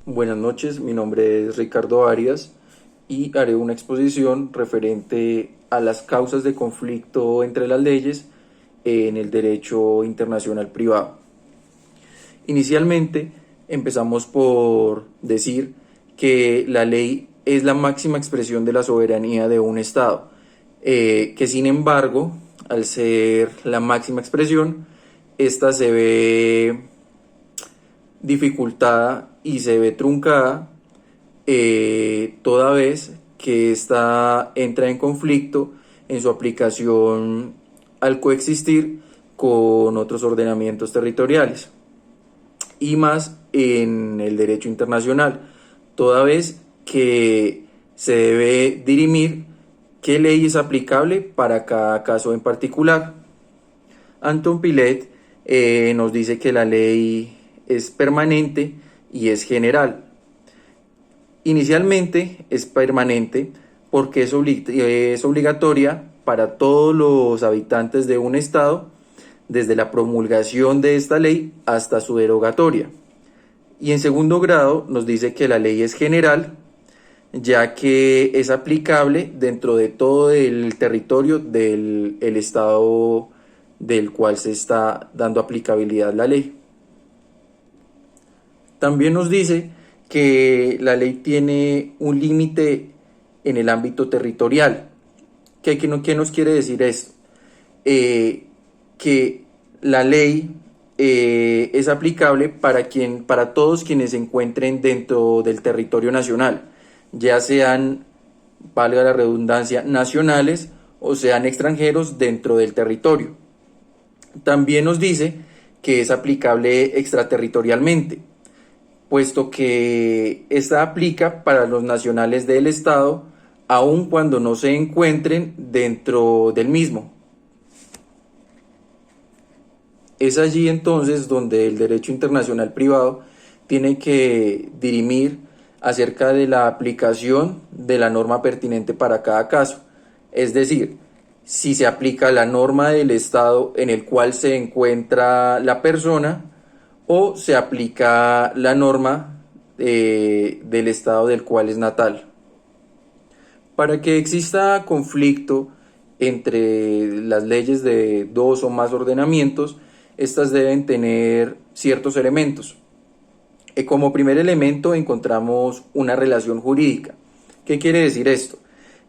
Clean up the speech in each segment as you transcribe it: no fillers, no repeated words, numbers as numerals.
Buenas noches, mi nombre es Ricardo Arias y haré una exposición referente a las causas de conflicto entre las leyes en el derecho internacional privado. Inicialmente, empezamos por decir que la ley es la máxima expresión de la soberanía de un Estado, que sin embargo, al ser la máxima expresión, esta se ve dificultada y se ve truncada toda vez que ésta entra en conflicto en su aplicación al coexistir con otros ordenamientos territoriales y más en el derecho internacional, toda vez que se debe dirimir qué ley es aplicable para cada caso en particular. Anton Pilet nos dice que la ley es permanente y es general. Inicialmente es permanente porque es obligatoria para todos los habitantes de un estado desde la promulgación de esta ley hasta su derogatoria. Y en segundo grado nos dice que la ley es general, ya que es aplicable dentro de todo el territorio del estado del cual se está dando aplicabilidad la ley. También nos dice que la ley tiene un límite en el ámbito territorial. ¿Qué nos quiere decir esto? Que la ley es aplicable para todos quienes se encuentren dentro del territorio nacional, ya sean, valga la redundancia, nacionales o sean extranjeros dentro del territorio. También nos dice que es aplicable extraterritorialmente, puesto que esta aplica para los nacionales del Estado, aun cuando no se encuentren dentro del mismo. Es allí entonces donde el derecho internacional privado tiene que dirimir acerca de la aplicación de la norma pertinente para cada caso. Es decir, si se aplica la norma del estado en el cual se encuentra la persona o se aplica la norma del estado del cual es natal. Para que exista conflicto entre las leyes de dos o más ordenamientos, estas deben tener ciertos elementos. Como primer elemento encontramos una relación jurídica. ¿Qué quiere decir esto?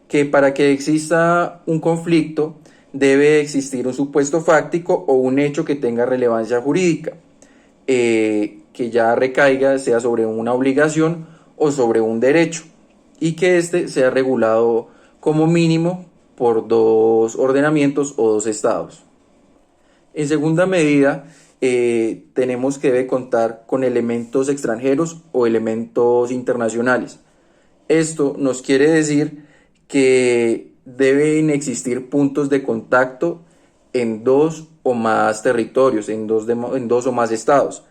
Que para que exista un conflicto debe existir un supuesto fáctico o un hecho que tenga relevancia jurídica, que ya recaiga sea sobre una obligación o sobre un derecho, y que éste sea regulado como mínimo por dos ordenamientos o dos estados. En segunda medida, tenemos que debe contar con elementos extranjeros o elementos internacionales. Esto nos quiere decir que deben existir puntos de contacto en dos o más territorios, en dos o más estados,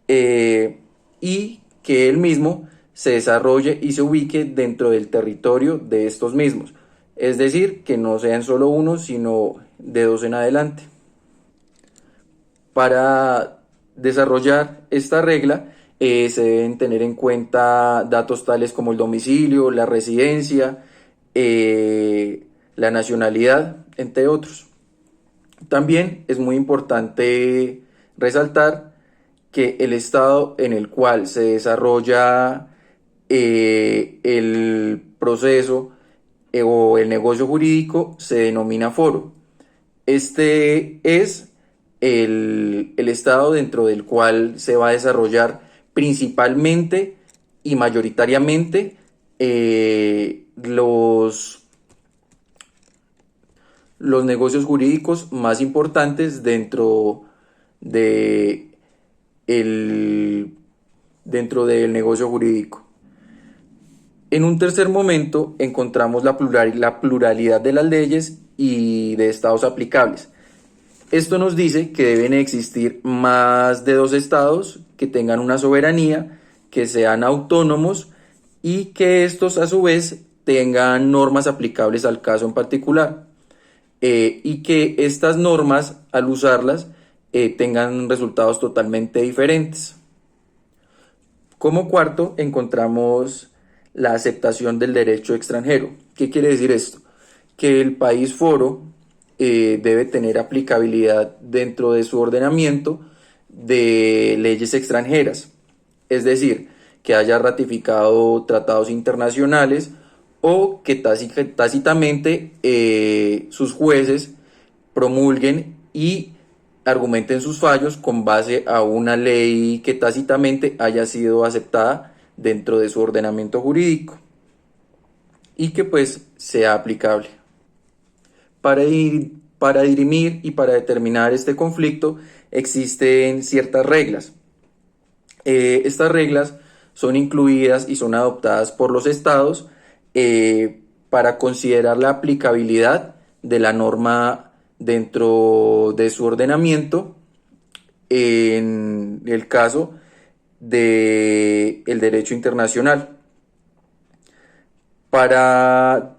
y que el mismo se desarrolle y se ubique dentro del territorio de estos mismos. Es decir, que no sean solo uno, sino de dos en adelante. Para desarrollar esta regla se deben tener en cuenta datos tales como el domicilio, la residencia, la nacionalidad, entre otros. También es muy importante resaltar que el estado en el cual se desarrolla el proceso o el negocio jurídico se denomina foro. Este es el estado dentro del cual se va a desarrollar principalmente y mayoritariamente los negocios jurídicos más importantes de dentro del negocio jurídico. En un tercer momento encontramos la pluralidad de las leyes y de estados aplicables. Esto nos dice que deben existir más de dos estados que tengan una soberanía, que sean autónomos y que estos a su vez tengan normas aplicables al caso en particular, y que estas normas al usarlas tengan resultados totalmente diferentes. Como cuarto, encontramos la aceptación del derecho extranjero. ¿Qué quiere decir esto? Que el país foro debe tener aplicabilidad dentro de su ordenamiento de leyes extranjeras, es decir, que haya ratificado tratados internacionales o que tácitamente sus jueces promulguen y argumenten sus fallos con base a una ley que tácitamente haya sido aceptada dentro de su ordenamiento jurídico y que pues sea aplicable. Para dirimir y para determinar este conflicto existen ciertas reglas. Estas reglas son incluidas y son adoptadas por los estados para considerar la aplicabilidad de la norma dentro de su ordenamiento en el caso del derecho internacional. Para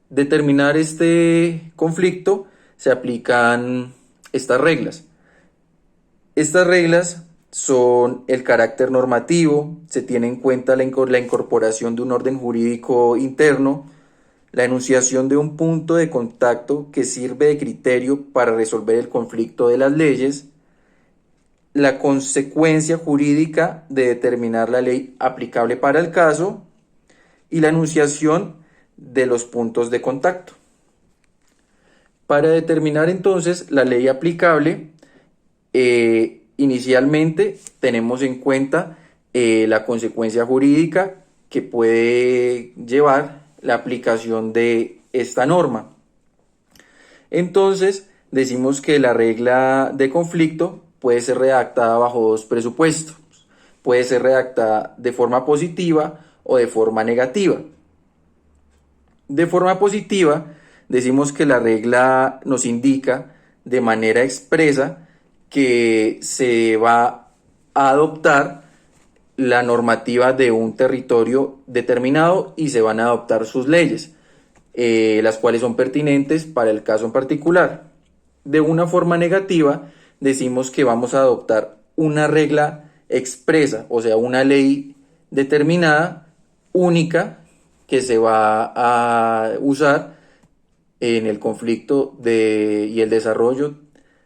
determinar este conflicto se aplican estas reglas. Estas reglas son el carácter normativo, se tiene en cuenta la incorporación de un orden jurídico interno, la enunciación de un punto de contacto que sirve de criterio para resolver el conflicto de las leyes, la consecuencia jurídica de determinar la ley aplicable para el caso y la enunciación de los puntos de contacto. Para determinar entonces la ley aplicable, inicialmente tenemos en cuenta la consecuencia jurídica que puede llevar la aplicación de esta norma. Entonces decimos que la regla de conflicto puede ser redactada bajo dos presupuestos. Puede ser redactada de forma positiva o de forma negativa. De forma positiva, decimos que la regla nos indica de manera expresa que se va a adoptar la normativa de un territorio determinado y se van a adoptar sus leyes, las cuales son pertinentes para el caso en particular. De una forma negativa, decimos que vamos a adoptar una regla expresa, o sea, una ley determinada, única, que se va a usar en el conflicto y el desarrollo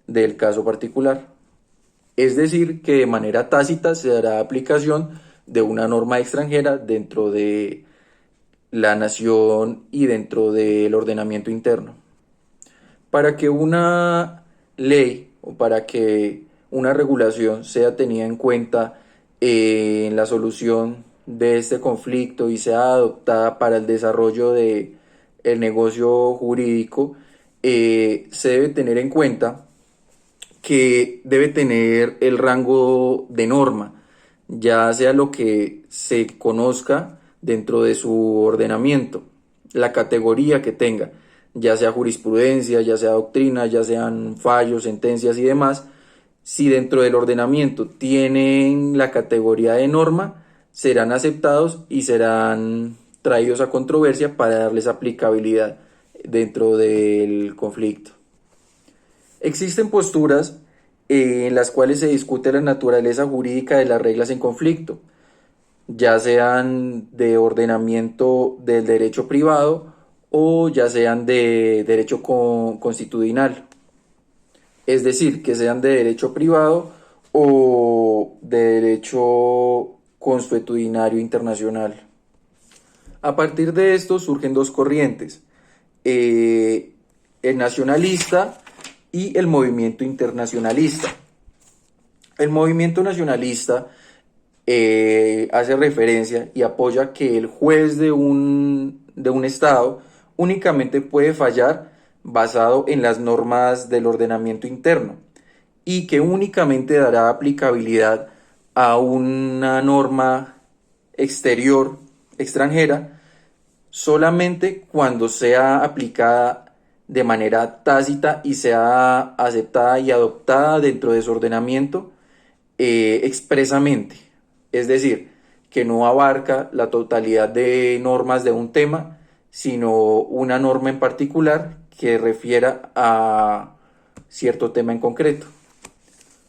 del caso particular. Es decir, que de manera tácita se dará aplicación de una norma extranjera dentro de la nación y dentro del ordenamiento interno. Para que una ley o para que una regulación sea tenida en cuenta en la solución de este conflicto y sea adoptada para el desarrollo del negocio jurídico, se debe tener en cuenta que debe tener el rango de norma, ya sea lo que se conozca dentro de su ordenamiento, la categoría que tenga, ya sea jurisprudencia, ya sea doctrina, ya sean fallos, sentencias y demás. Si dentro del ordenamiento tienen la categoría de norma, serán aceptados y serán traídos a controversia para darles aplicabilidad dentro del conflicto. Existen posturas en las cuales se discute la naturaleza jurídica de las reglas en conflicto, ya sean de ordenamiento del derecho privado o ya sean de derecho constitucional, es decir, que sean de derecho privado o de derecho consuetudinario internacional. A partir de esto surgen dos corrientes, el nacionalista y el movimiento internacionalista. El movimiento nacionalista hace referencia y apoya que el juez de un estado únicamente puede fallar basado en las normas del ordenamiento interno y que únicamente dará aplicabilidad a una norma exterior, extranjera, solamente cuando sea aplicada de manera tácita y sea aceptada y adoptada dentro de su ordenamiento expresamente. Es decir, que no abarca la totalidad de normas de un tema, sino una norma en particular que refiera a cierto tema en concreto.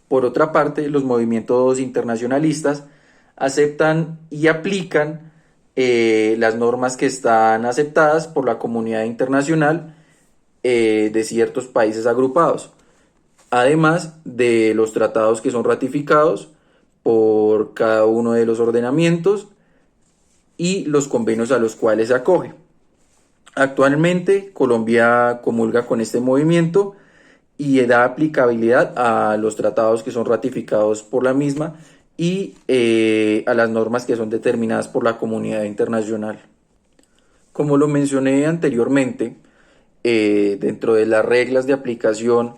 Por otra parte, los movimientos internacionalistas aceptan y aplican las normas que están aceptadas por la comunidad internacional de ciertos países agrupados, además de los tratados que son ratificados por cada uno de los ordenamientos y los convenios a los cuales se acoge. Actualmente Colombia comulga con este movimiento y da aplicabilidad a los tratados que son ratificados por la misma y a las normas que son determinadas por la comunidad internacional. Como lo mencioné anteriormente, dentro de las reglas de aplicación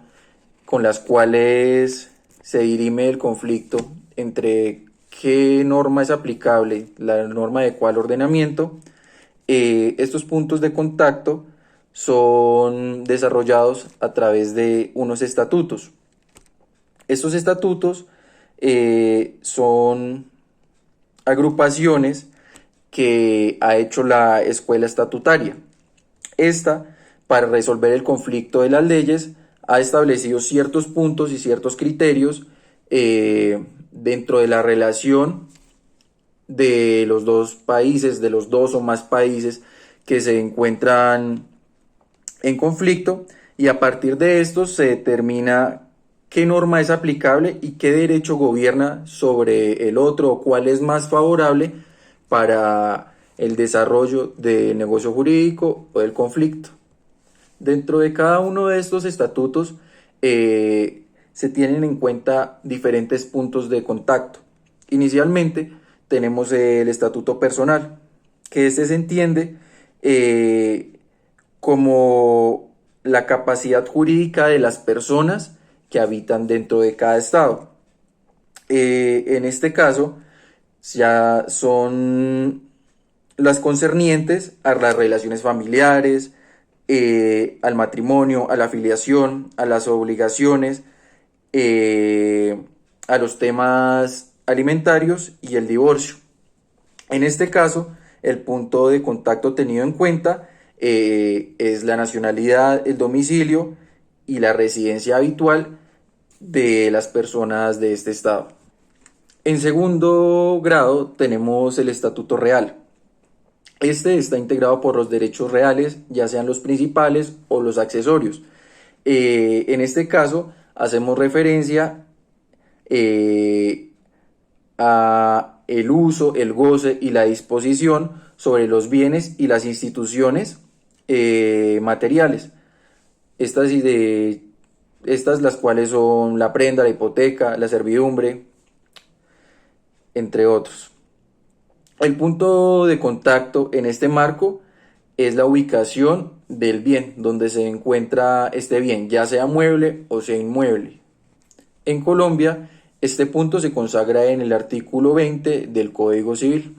con las cuales se dirime el conflicto entre qué norma es aplicable, la norma de cuál ordenamiento, estos puntos de contacto son desarrollados a través de unos estatutos. Estos estatutos son agrupaciones que ha hecho la escuela estatutaria. Esta, para resolver el conflicto de las leyes, ha establecido ciertos puntos y ciertos criterios dentro de la relación de los dos países, de los dos o más países que se encuentran en conflicto, y a partir de esto se determina qué norma es aplicable y qué derecho gobierna sobre el otro o cuál es más favorable para el desarrollo del negocio jurídico o del conflicto. Dentro de cada uno de estos estatutos se tienen en cuenta diferentes puntos de contacto. Inicialmente tenemos el estatuto personal, que este se entiende como la capacidad jurídica de las personas que habitan dentro de cada estado. En este caso ya son las concernientes a las relaciones familiares, al matrimonio, a la afiliación, a las obligaciones, a los temas alimentarios y el divorcio. En este caso, el punto de contacto tenido en cuenta es la nacionalidad, el domicilio y la residencia habitual de las personas de este estado. En segundo grado tenemos el Estatuto Real. Este está integrado por los derechos reales, ya sean los principales o los accesorios. En este caso hacemos referencia a el uso, el goce y la disposición sobre los bienes y las instituciones materiales. Estas las cuales son la prenda, la hipoteca, la servidumbre, entre otros. El punto de contacto en este marco es la ubicación del bien, donde se encuentra este bien, ya sea mueble o sea inmueble. En Colombia, este punto se consagra en el artículo 20 del Código Civil.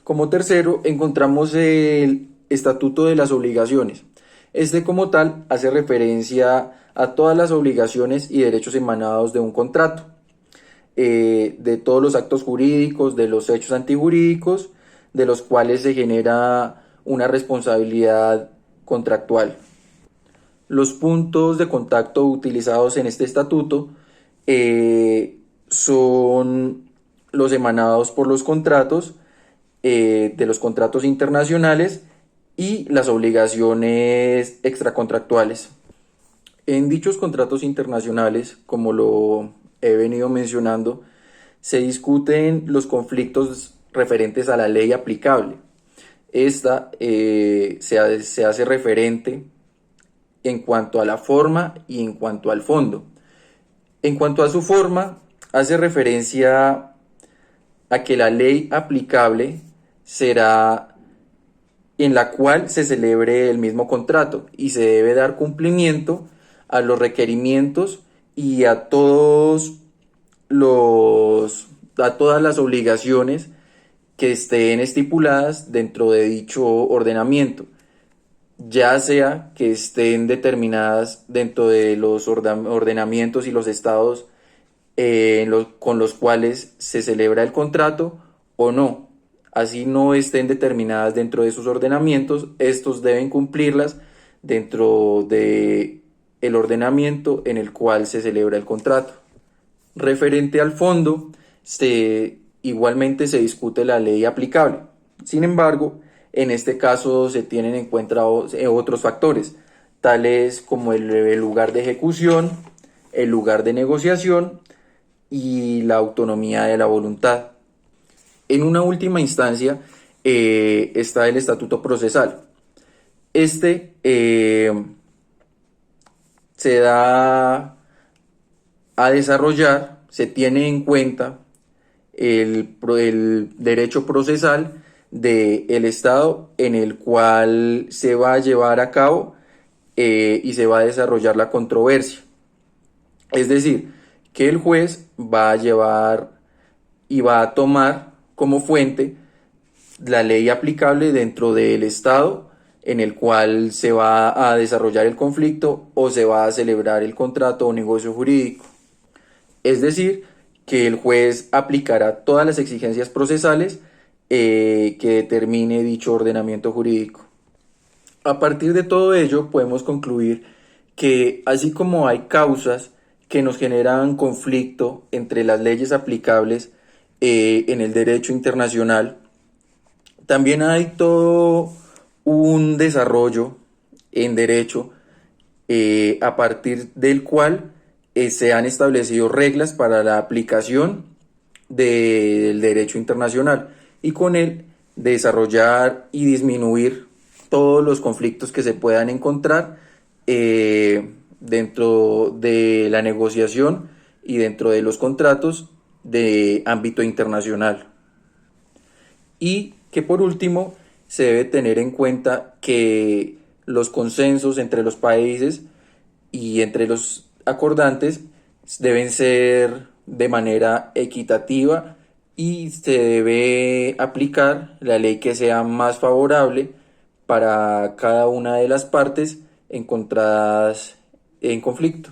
Como tercero, encontramos el Estatuto de las Obligaciones. Este como tal hace referencia a todas las obligaciones y derechos emanados de un contrato, de todos los actos jurídicos, de los hechos antijurídicos, de los cuales se genera una responsabilidad contractual. Los puntos de contacto utilizados en este estatuto son los emanados por los contratos, de los contratos internacionales y las obligaciones extracontractuales. En dichos contratos internacionales, como lo he venido mencionando, se discuten los conflictos referentes a la ley aplicable. Esta se hace referente en cuanto a la forma y en cuanto al fondo. En cuanto a su forma, hace referencia a que la ley aplicable será en la cual se celebre el mismo contrato y se debe dar cumplimiento a los requerimientos y a todas las obligaciones que estén estipuladas dentro de dicho ordenamiento, ya sea que estén determinadas dentro de los ordenamientos y los estados con los cuales se celebra el contrato o no. Así no estén determinadas dentro de sus ordenamientos, estos deben cumplirlas dentro de el ordenamiento en el cual se celebra el contrato. Referente al fondo, se igualmente se discute la ley aplicable. Sin embargo, en este caso se tienen en cuenta otros factores, tales como el lugar de ejecución, el lugar de negociación y la autonomía de la voluntad. En una última instancia está el estatuto procesal. Este se da a desarrollar, se tiene en cuenta el derecho procesal del Estado en el cual se va a llevar a cabo y se va a desarrollar la controversia. Es decir, que el juez va a llevar y va a tomar como fuente la ley aplicable dentro del Estado en el cual se va a desarrollar el conflicto o se va a celebrar el contrato o negocio jurídico. Es decir, que el juez aplicará todas las exigencias procesales que determine dicho ordenamiento jurídico. A partir de todo ello, podemos concluir que así como hay causas que nos generan conflicto entre las leyes aplicables en el derecho internacional, también hay todo un desarrollo en derecho a partir del cual se han establecido reglas para la aplicación del derecho internacional y con él desarrollar y disminuir todos los conflictos que se puedan encontrar dentro de la negociación y dentro de los contratos de ámbito internacional. Y que por último se debe tener en cuenta que los consensos entre los países y entre los acordantes deben ser de manera equitativa y se debe aplicar la ley que sea más favorable para cada una de las partes encontradas en conflicto.